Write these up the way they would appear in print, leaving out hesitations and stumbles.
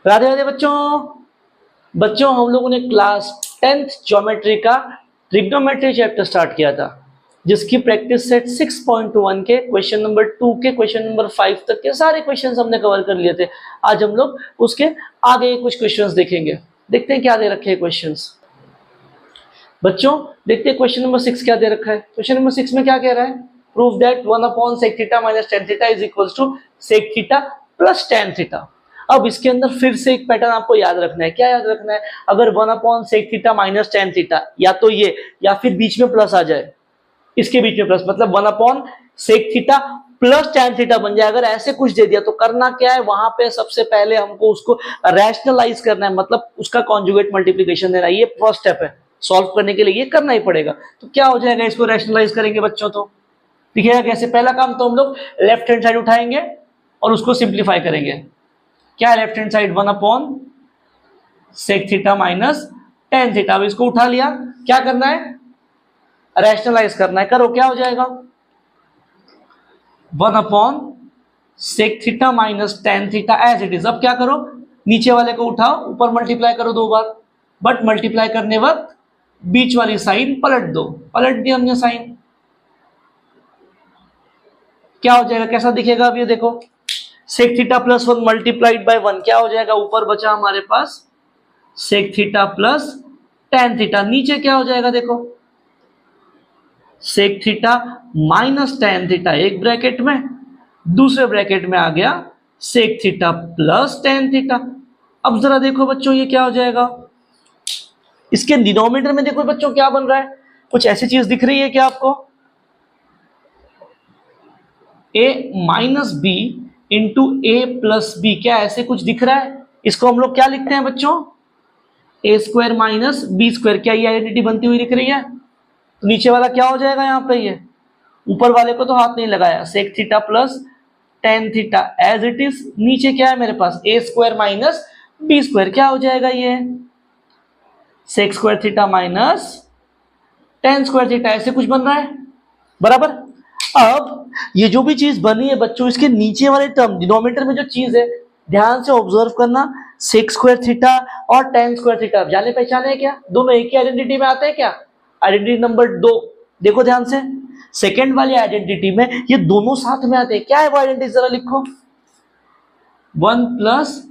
राधे राधे बच्चों। बच्चों हम लोगों ने क्लास 10th ज्योमेट्री का ट्रिग्नोमेट्री चैप्टर स्टार्ट किया था, जिसकी प्रैक्टिस सेट 6.1 के क्वेश्चन नंबर 2 के क्वेश्चन नंबर 5 तक के सारे क्वेश्चंस हमने कवर कर लिए थे। आज हम लोग उसके आगे कुछ क्वेश्चंस देखेंगे। देखते हैं क्या दे रखे हैं क्वेश्चंस। बच्चों देखते हैं क्वेश्चन नंबर 6 क्या दे रखा है। क्वेश्चन नंबर 6 में क्या कह रहा है? Prove that 1/sec theta minus tan theta is equals to sec theta plus tan theta. अब इसके अंदर फिर से एक पैटर्न आपको याद रखना है। क्या याद रखना है? अगर 1/sec theta minus tan theta या तो ये या फिर बीच में प्लस आ जाए, इसके बीच में प्लस मतलब 1/sec theta plus tan theta बन जाए। अगर ऐसे कुछ दे दिया तो करना क्या है, वहां पे सबसे पहले हमको उसको रैशनलाइज करना है, मतलब उसका कॉन्जुगेट मल्टीप्लिकेशन देना है। ये फर्स्ट स्टेप है, सॉल्व करने के लिए ये करना ही पड़ेगा। तो क्या हो जाएगा, इसको रैशनलाइज करेंगे बच्चों तो दिखेगा कैसे। पहला काम तो हम लोग लेफ्ट हैंड साइड उठाएंगे और उसको सिंप्लीफाई करेंगे। क्या है left hand side? 1/sec theta minus tan theta. अब इसको उठा लिया, क्या करना है? रैशनलाइज करना है। करो, क्या हो जाएगा? 1/sec theta minus tan theta as it is. अब क्या करो, नीचे वाले को उठाओ, ऊपर मल्टीप्लाई करो 2 बार, बट मल्टीप्लाई करने वक्त बीच वाली साइन पलट दो। पलट दी हमने साइन, क्या हो जाएगा, कैसा दिखेगा? अब ये देखो, sec theta plus 1 multiplied by 1 क्या हो जाएगा? ऊपर बचा हमारे पास sec theta plus tan theta. नीचे क्या हो जाएगा देखो, sec theta minus tan theta एक ब्रैकेट में, दूसरे ब्रैकेट में आ गया sec theta plus tan theta. अब जरा देखो बच्चों ये क्या हो जाएगा। इसके डिनोमिनेटर में देखो बच्चों क्या बन रहा है, कुछ ऐसी चीज दिख रही है क्या आपको? a minus b into a plus b, क्या ऐसे कुछ दिख रहा है? इसको हम लोग क्या लिखते हैं बच्चों? ए स्क्वायर माइनस बी स्क्वायर। क्या ये आइडेंटिटी बनती हुई दिख रही है? तो नीचे वाला क्या हो जाएगा यहाँ पे? ये ऊपर वाले को तो हाथ नहीं लगाया, sec theta plus tan theta as it is. नीचे क्या है मेरे पास? A square minus b square. क्या हो जाएगा ये? sec square theta minus tan square theta, ऐसे कुछ बन रहा है बराबर। अब ये जो भी चीज बनी है बच्चों, इसके नीचे वाले टर्म डिनोमिनेटर में जो चीज है, ध्यान से ऑब्जर्व करना। sec स्क्वायर थीटा और tan स्क्वायर थीटा जाने पहचाने हैं क्या? दोनों एक ही आइडेंटिटी में आते हैं क्या? आइडेंटिटी नंबर 2 देखो ध्यान से, सेकेंड वाली आइडेंटिटी में ये दोनों साथ में आते हैं। क्या है वो आइडेंटिटी, जरा लिखो। 1 प्लस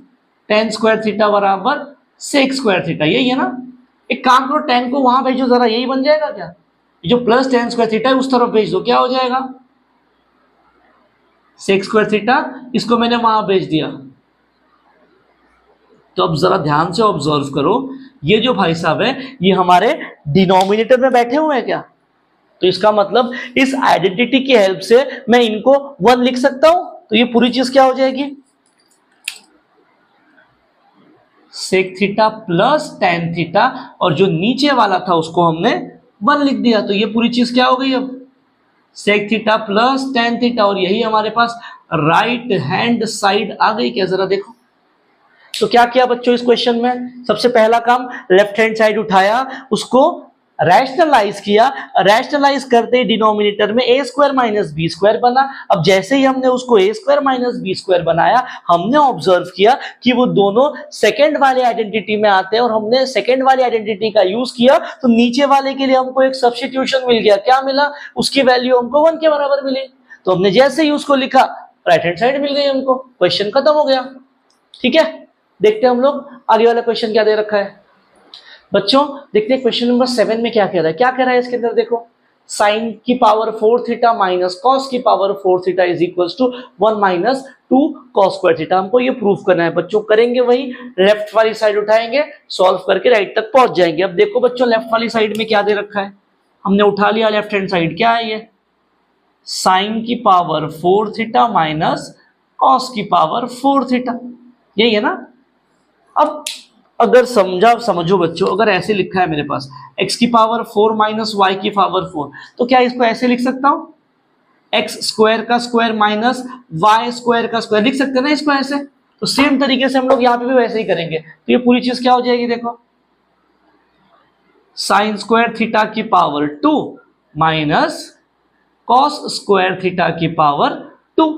tan स्क्वायर थीटा बराबर sec स्क्वायर थीटा, यही है ना। एक काम करो, tan को वहां भेजो जरा, यही बन जाएगा क्या? जो प्लस tan स्क्वायर थीटा है उस तरफ भेज दो, क्या हो जाएगा? sec स्क्वायर थीटा, इसको मैंने वहां भेज दिया। तो अब जरा ध्यान से ऑब्जर्व करो, ये जो भाई साहब है ये हमारे डिनोमिनेटर में बैठे हुए हैं क्या? तो इसका मतलब इस आइडेंटिटी की हेल्प से मैं इनको 1 लिख सकता हूं। तो ये पूरी चीज क्या हो जाएगी? sec theta plus tan theta, और जो नीचे वाला था उसको हमने 1 लिख दिया। तो ये पूरी चीज क्या हो गई? अब sec theta plus tan theta, और यही हमारे पास राइट हैंड साइड आ गई। क्या जरा देखो। तो क्या किया बच्चों इस क्वेश्चन में? सबसे पहला काम लेफ्ट हैंड साइड उठाया, उसको रैशनलाइज किया। रैशनलाइज करते डिनोमिनेटर में ए स्क्वायर माइनस बी स्क्वायर बना। अब जैसे ही हमने उसको ए स्क्वायर माइनस बी स्क्वायर बनाया, हमने ऑब्जर्व किया कि वो दोनों सेकेंड वाले आइडेंटिटी में आते हैं, और हमने सेकेंड वाली आइडेंटिटी का यूज किया तो नीचे वाले के लिए हमको एक सब्स्टिट्यूशन मिल गया। क्या मिला? उसकी वैल्यू हमको 1 के बराबर मिली। तो हमने जैसे ही उसको लिखा, राइट हैंड साइड मिल गई हमको, क्वेश्चन खत्म हो गया। ठीक है, देखते हैं हम लोग आगे वाला क्वेश्चन क्या दे रखा है। बच्चों देखते हैं क्वेश्चन नंबर 7 में क्या कह रहा है। क्या कह रहा है इसके अंदर देखो, साइन की पावर 4 थीटा माइनस कॉस की power 4 theta is equals to 1 माइनस 2 कॉस स्क्वायर थीटा। हमको ये प्रूफ करना है बच्चों। करेंगे वही, लेफ्ट वाली साइड उठाएंगे, सॉल्व करके राइट तक पहुंच जाएंगे। अब देखो बच्चों, लेफ्ट वाली साइड में क्या दे रखा है, हमने उठा लिया लेफ्ट हैंड साइड। क्या है ये? साइन की पावर 4 थीटा माइनस कॉस की पावर 4 थीटा, यही है ना। अब अगर समझो बच्चों, अगर ऐसे लिखा है मेरे पास x की पावर 4 माइनस वाई की पावर 4, तो क्या इसको ऐसे लिख सकता हूं? एक्स स्क्वायर का स्क्वायर माइनस वाई स्क्वायर का स्क्वायर लिख सकते हैं ना इसको ऐसे। तो सेम तरीके से हम लोग यहाँ पे भी वैसे ही करेंगे। तो ये पूरी चीज क्या हो जाएगी देखो, साइन स्क्वायर थीटा की power 2 minus cos square theta की पावर 2।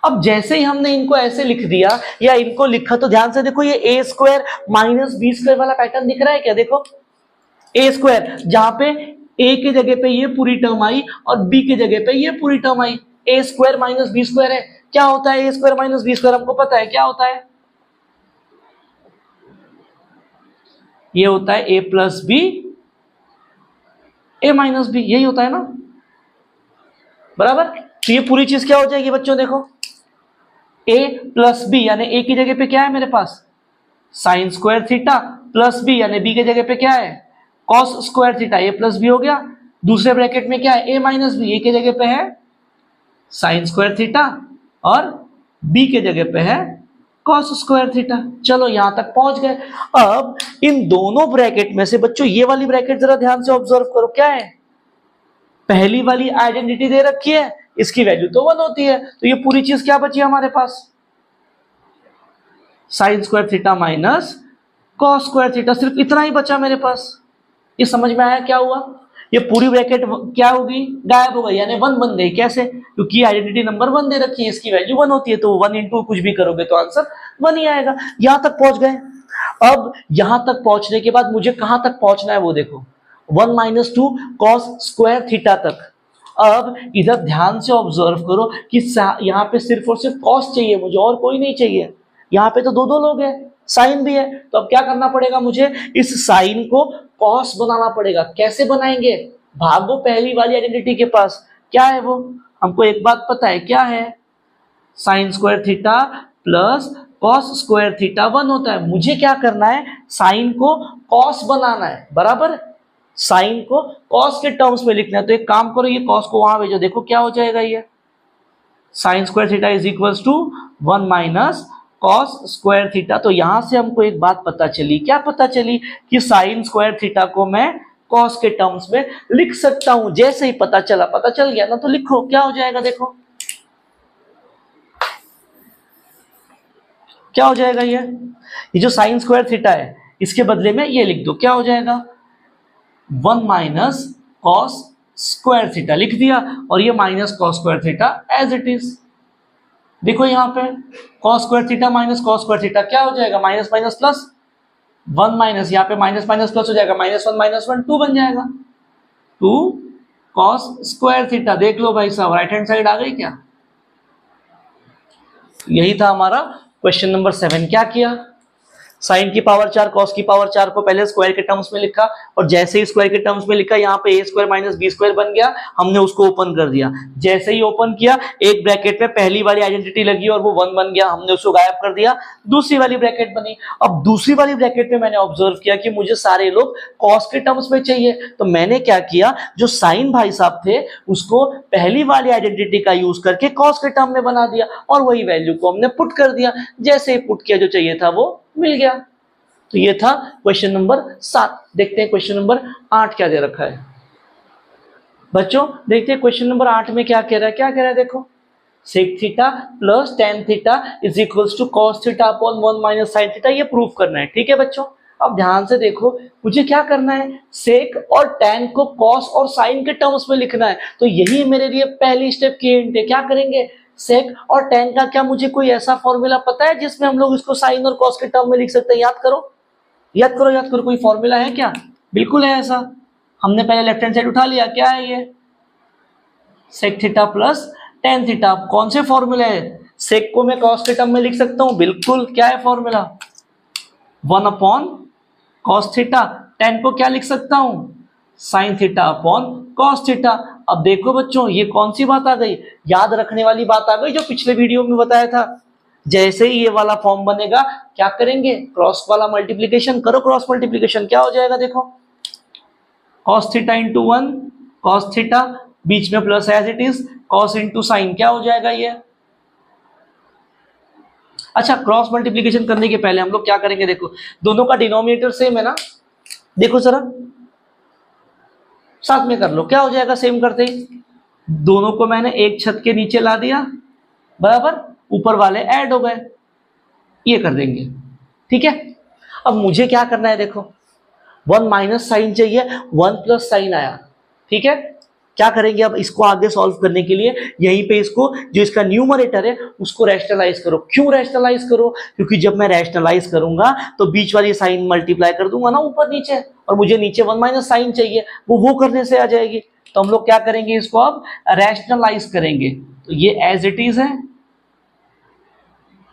अब जैसे ही हमने इनको ऐसे लिख दिया या इनको लिखा तो ध्यान से देखो, ये ए स्क्वायर माइनस बी स्क्वायर वाला पैटर्न दिख रहा है क्या? देखो ए स्क्वायर, जहां पे ए की जगह पे ये पूरी टर्म आई और बी की जगह पे ये पूरी टर्म आई, ए स्क्वायर माइनस बी स्क्वायर है। क्या होता है ए स्क्वायर माइनस बी स्क्वायर? हमको पता है क्या होता है, ये होता है ए plus b a minus B, यही होता है ना, बराबर। तो ये पूरी चीज क्या हो जाएगी बच्चों? देखो a प्लस बी यानी a की जगह पे क्या है मेरे पास, sine square theta, plus b यानी b की जगह पे क्या है, cos square theta, a plus B हो गया। दूसरे ब्रैकेट में क्या है, a माइनस बी, a की जगह पे है साइन स्क्वायर थीटा और b के जगह पे है कॉस स्क्वायर थीटा। चलो यहां तक पहुंच गए। अब इन दोनों ब्रैकेट में से बच्चों ये वाली ब्रैकेट जरा ध्यान से ऑब्जर्व करो, क्या है, पहली वाली आइडेंटिटी दे रखी है, इसकी वैल्यू तो 1 होती है, तो ये पूरी चीज क्या बची हमारे पास, sine square theta minus cos square theta, सिर्फ इतना ही बचा मेरे पास। ये समझ में आया क्या हुआ? ये पूरी ब्रैकेट क्या होगी, गायब हो गई, यानी 1 बन गई। कैसे? क्योंकि आइडेंटिटी नंबर 1 दे रखी है, इसकी वैल्यू 1 होती है, तो 1 इंटू कुछ भी करोगे तो आंसर 1 ही आएगा। यहां तक पहुंच गए। अब यहां तक पहुंचने के बाद मुझे कहां तक पहुंचना है वो देखो, 1 माइनस 2 कॉस स्क्वायर थीटा तक। अब इधर ध्यान से ऑब्जर्व करो कि यहाँ पे सिर्फ और सिर्फ कॉस चाहिए मुझे, और कोई नहीं चाहिए। यहाँ पे तो दो लोग हैं, साइन भी है, तो अब क्या करना पड़ेगा मुझे, इस साइन को कॉस बनाना पड़ेगा। कैसे बनाएंगे, भागो पहली वाली आइडेंटिटी के पास, क्या है वो, हमको एक बात पता है क्या है, sign square theta plus cos square theta 1 होता है। मुझे क्या करना है, साइन को कॉस बनाना है, बराबर, साइन को कॉस के टर्म्स में लिखना है। तो एक काम करो, ये कॉस को वहां भेजो, देखो क्या हो जाएगा, ये sine square theta is equals to 1 minus cos square theta. तो यहां से हमको एक बात पता चली, क्या पता चली, कि साइन स्क्वायर थीटा को मैं कॉस के टर्म्स में लिख सकता हूं। जैसे ही पता चल गया ना, तो लिखो क्या हो जाएगा, देखो क्या हो जाएगा, ये जो साइन स्क्वायर थीटा है इसके बदले में ये लिख दो, क्या हो जाएगा, 1 माइनस कॉस स्क्वायर थीटा लिख दिया, और ये minus cos square theta as it is. देखो यहाँ पे cos square theta minus cos square theta क्या हो जाएगा, माइनस माइनस प्लस, 1 माइनस, यहाँ पे माइनस माइनस प्लस हो जाएगा, -1 2 बन जाएगा, 2 कॉस स्क्वायर थीटा। देख लो भाई साहब, राइट हैंड साइड आ गई क्या? यही था हमारा क्वेश्चन नंबर 7। क्या किया, साइन की पावर 4 कॉस की पावर 4 को पहले स्क्वायर के टर्म्स में लिखा, और जैसे ही स्क्वायर के टर्म्स में लिखा, यहाँ पे ए स्क्वायर माइनस बी स्क्वायर बन गया, हमने उसको ओपन कर दिया। जैसे ही ओपन किया, एक ब्रैकेट में पहली वाली आइडेंटिटी लगी और वो 1 बन गया, हमने उसको गायब कर दिया, दूसरी वाली ब्रैकेट बनी। अब दूसरी वाली ब्रैकेट में मैंने ऑब्जर्व किया कि मुझे सारे लोग कॉस के टर्म्स में चाहिए, तो मैंने क्या किया, जो साइन भाई साहब थे उसको पहली वाली आइडेंटिटी का यूज करके कॉस के टर्म में बना दिया, और वही वैल्यू को हमने पुट कर दिया। जैसे ही पुट किया, जो चाहिए था वो मिल गया। तो ये था क्वेश्चन नंबर 7। देखते हैं क्वेश्चन नंबर 8 क्या दे रखा है बच्चों। देखते हैं क्वेश्चन नंबर 8 में क्या कह रहा है। क्या कह रहा है, देखो, sec theta plus tan theta is equals to cos theta upon 1 minus sine theta, ये प्रूफ करना है। ठीक है बच्चों, अब ध्यान से देखो, मुझे क्या करना है, सेक और टेन को कॉस और साइन के टर्म्स में लिखना है। तो यही मेरे लिए पहली स्टेप की हिंट है। क्या करेंगे, सेक और टेन का क्या मुझे कोई ऐसा फॉर्मूला पता है जिसमें हम लोग इसको साइन और कॉस के टर्म में लिख सकते हैं? याद करो, कोई फॉर्मूला है क्या? बिल्कुल है ऐसा। हमने पहले लेफ्ट हैंड साइड उठा लिया, क्या है ये, sec theta plus tan theta. कौन से फॉर्मूला है, सेक को मैं कॉस के टर्म में लिख सकता हूं, बिल्कुल। क्या है formula, 1 upon cos theta, ten को क्या लिख सकता हूं, sine theta upon cos theta. अब देखो बच्चों, ये कौन सी बात आ गई, याद रखने वाली बात आ गई, जो पिछले वीडियो में बताया था। जैसे ही ये वाला फॉर्म बनेगा, क्या करेंगे, क्रॉस वाला मल्टीप्लीकेशन करो, क्रॉस मल्टीप्लीकेशन क्या हो जाएगा, देखो, cos theta into 1 cos theta, बीच में plus as it is, cos into sine, क्या हो जाएगा ये। अच्छा, क्रॉस मल्टीप्लीकेशन करने के पहले हम लोग क्या करेंगे, देखो, दोनों का डिनोमिनेटर सेम है ना, देखो जरा साथ में कर लो, क्या हो जाएगा सेम करते ही, दोनों को मैंने एक छत के नीचे ला दिया, बराबर, ऊपर वाले ऐड हो गए, ये कर देंगे। ठीक है, अब मुझे क्या करना है, देखो, 1 माइनस साइन चाहिए, 1 प्लस साइन आया। ठीक है, क्या करेंगे अब इसको आगे सॉल्व करने के लिए, यहीं पे इसको जो इसका न्यूमरेटर है उसको रैशनलाइज करो। क्यों रैशनलाइज करो? क्योंकि जब मैं रैशनलाइज करूंगा तो बीच वाली साइन मल्टीप्लाई कर दूंगा ना ऊपर नीचे, और मुझे नीचे 1 माइनस साइन चाहिए, वो करने से आ जाएगी। तो हम लोग क्या करेंगे, इसको अब रैशनलाइज करेंगे। तो ये एज इट इज है,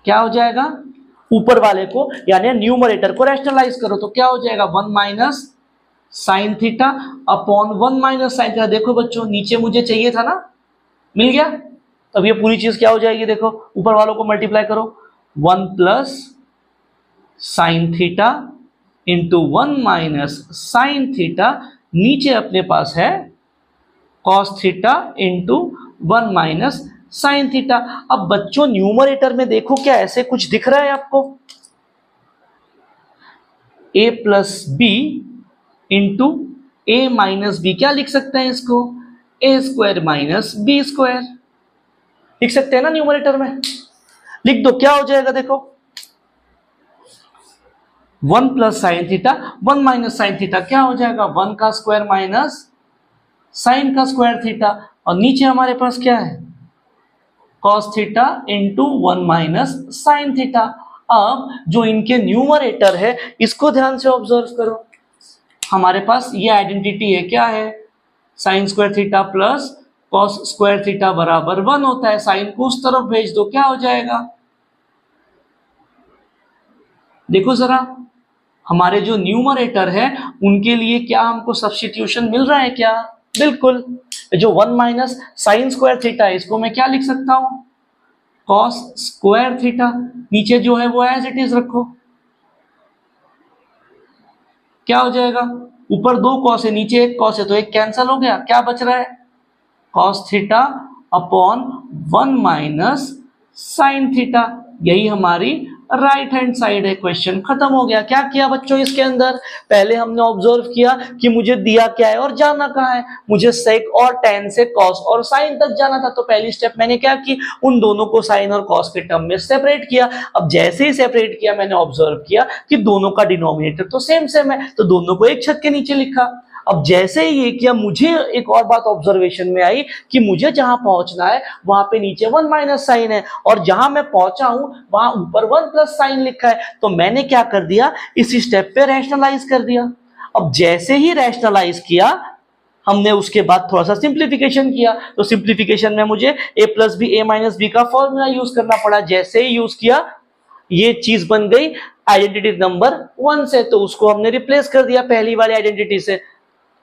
क्या हो जाएगा, ऊपर वाले को यानी न्यूमरेटर को रैशनलाइज करो तो क्या हो जाएगा 1 minus sine theta upon 1 minus sine theta. देखो बच्चों नीचे मुझे चाहिए था ना, मिल गया। तब ये पूरी चीज क्या हो जाएगी, देखो ऊपर वालों को मल्टीप्लाई करो, 1 plus sine theta into 1 minus sine theta, नीचे अपने पास है cos theta into 1 minus sine theta. अब बच्चों न्यूमरेटर में देखो क्या ऐसे कुछ दिख रहा है आपको, a plus b into a minus b, क्या लिख सकते हैं इसको, a square minus b square लिख सकते हैं ना न्यूमरेटर में, लिख दो। क्या हो जाएगा देखो 1 plus sine theta 1 minus sine theta, क्या हो जाएगा 1 का स्क्वायर माइनस साइन का स्क्वायर थीटा, और नीचे हमारे पास क्या है cos theta into 1 minus sine theta. अब जो इनके न्यूमरेटर है इसको ध्यान से ऑब्जर्व करो, हमारे पास ये आइडेंटिटी है, क्या है sign square theta plus cos square theta बराबर 1 होता है। साइन को उस तरफ भेज दो, क्या हो जाएगा, देखो जरा हमारे जो न्यूमरेटर है उनके लिए क्या हमको सब्स्टिट्यूशन मिल रहा है क्या, बिल्कुल। जो 1 माइनस साइन स्क्वायर थीटा है इसको मैं क्या लिख सकता हूं, कॉस स्क्वायर थीटा, नीचे जो है वो एज इट इज रखो, क्या हो जाएगा, ऊपर 2 कॉस है नीचे 1 कॉस है तो एक कैंसिल हो गया, क्या बच रहा है cos theta upon 1 minus sine theta. यही हमारी राइट हैंड साइड है, क्वेश्चन खत्म हो गया। क्या किया बच्चों इसके अंदर, पहले हमने ऑब्जर्व किया कि मुझे दिया क्या है और जाना कहाँ है, मुझे सेक और टेन से कॉस और साइन तक जाना था। तो पहली स्टेप मैंने क्या की, उन दोनों को साइन और कॉस के टर्म में सेपरेट किया। अब जैसे ही सेपरेट किया मैंने ऑब्जर्व किया कि दोनों का डिनोमिनेटर तो सेम सेम है, तो दोनों को एक छत के नीचे लिखा। अब जैसे ही ये किया मुझे एक और बात ऑब्जर्वेशन में आई कि मुझे जहां पहुंचना है वहां पे नीचे 1 माइनस साइन है और जहां मैं पहुंचा हूं वहां ऊपर 1 प्लस साइन लिखा है। तो मैंने क्या कर दिया, इस स्टेप पे रैशनलाइज कर दिया। अब जैसे ही रैशनलाइज किया हमने उसके बाद थोड़ा सा सिंप्लीफिकेशन किया, तो सिंप्लीफिकेशन में मुझे a plus b a minus b का फॉर्मूला यूज करना पड़ा। जैसे ही यूज किया ये चीज बन गई आइडेंटिटी नंबर 1 से, तो उसको हमने रिप्लेस कर दिया पहली वाली आइडेंटिटी से,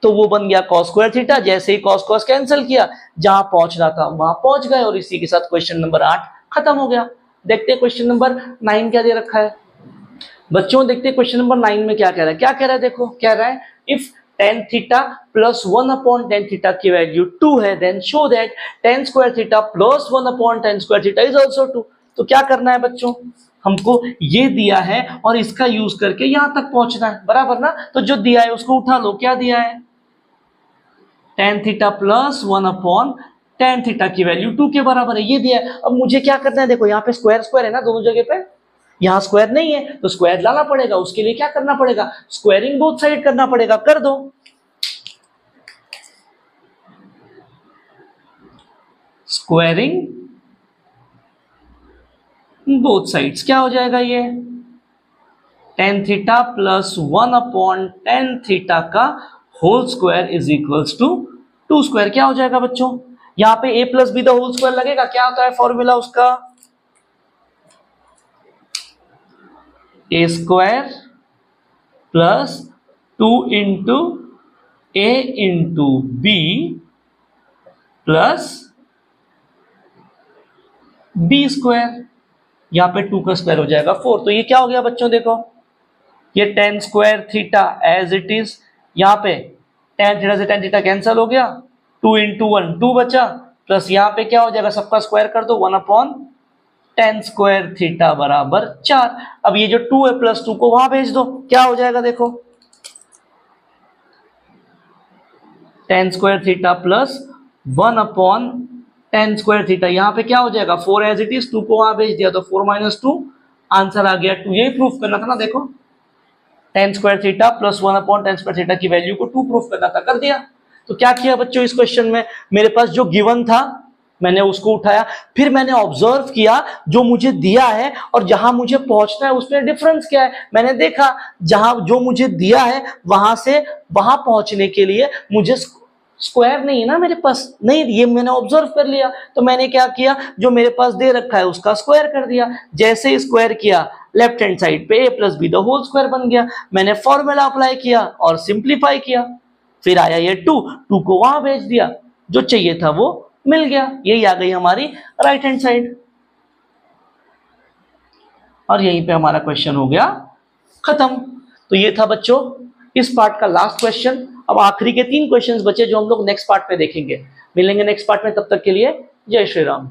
तो वो बन गया कॉस स्क्वायर थीटा। जैसे ही कॉस कॉस कैंसिल किया, जहां पहुंचना था वहां पहुंच गए, और इसी के साथ क्वेश्चन नंबर 8 खत्म हो गया। देखते हैं क्वेश्चन नंबर 9 क्या दे रखा है बच्चों, देखते हैं क्वेश्चन नंबर 9 में क्या कह रहा है। क्या कह रहा है, देखो क्या रहा है, if tan theta plus 1 upon tan theta की वैल्यू 2 है, then show that tan square theta plus 1 upon tan square theta is also 2। तो क्या करना है बच्चों, हमको ये दिया है और इसका यूज करके यहां तक पहुंचना है, बराबर ना। तो जो दिया है उसको उठा लो, क्या दिया है tan theta plus 1 upon tan theta की वैल्यू 2 के बराबर है, ये दिया है। अब मुझे क्या करना है, देखो यहाँ पे स्क्वायर स्क्वायर है ना दोनों जगह पे, यहाँ स्क्वायर नहीं है तो स्क्वायर लाना पड़ेगा। उसके लिए क्या करना पड़ेगा, स्क्वायरिंग बोथ साइड करना पड़ेगा, कर दो। स्क्वायरिंग बोथ साइड्स, क्या हो जाएगा ये tan theta plus 1 upon tan theta का whole square is equals to 2 square. क्या हो जाएगा बच्चों, यहाँ पे a plus B the whole square लगेगा, क्या होता है फॉर्मूला उसका, a square plus 2 into a into B plus B square, यहाँ पे 2 का स्क्वायर हो जाएगा 4। तो ये क्या हो गया बच्चों, देखो ये tan square theta as it is, यहाँ पे tan थीटा से tan थीटा कैंसिल हो गया, 2 इंटू 1 2 बचा, प्लस यहाँ पे क्या हो जाएगा, सबका स्क्वायर कर दो 1 अपॉन tan स्क्वायर थीटा बराबर 4। अब ये जो 2 है प्लस 2 को वहां भेज दो, क्या हो जाएगा, देखो tan square theta plus 1 upon tan square theta, यहाँ पे क्या हो जाएगा 4 एज इट इज, 2 को वहां भेज दिया तो 4 माइनस 2 आंसर आ गया 2। यही प्रूफ करना था ना, देखो tan square theta plus 1 upon tan square theta की वैल्यू को 2 प्रूफ करना था, कर दिया। तो क्या किया बच्चों इस क्वेश्चन में, मेरे पास जो गिवन था मैंने उसको उठाया, फिर मैंने ऑब्जर्व किया जो मुझे दिया है और जहां मुझे पहुंचना है उसमें डिफरेंस क्या है। मैंने देखा जहां जो मुझे दिया है वहां से वहां पहुंचने के लिए मुझे स्क्वायर नहीं है ना मेरे पास, नहीं, ये मैंने ऑब्जर्व कर लिया। तो मैंने क्या किया, जो मेरे पास दे रखा है उसका स्क्वायर कर दिया। जैसे स्क्वायर किया लेफ्ट हैंड साइड पे a plus B the whole square बन गया। मैंने फॉर्मूला अप्लाई किया और सिंप्लीफाई किया, फिर आया ये 2 को वहां भेज दिया, जो चाहिए था वो मिल गया। यही आ गई हमारी राइट हैंड साइड और यहीं पे हमारा क्वेश्चन हो गया खत्म। तो ये था बच्चों इस पार्ट का लास्ट क्वेश्चन। अब आखिरी के 3 क्वेश्चंस बचे जो हम लोग नेक्स्ट पार्ट पे देखेंगे। मिलेंगे नेक्स्ट पार्ट में, तब तक के लिए जय श्री राम।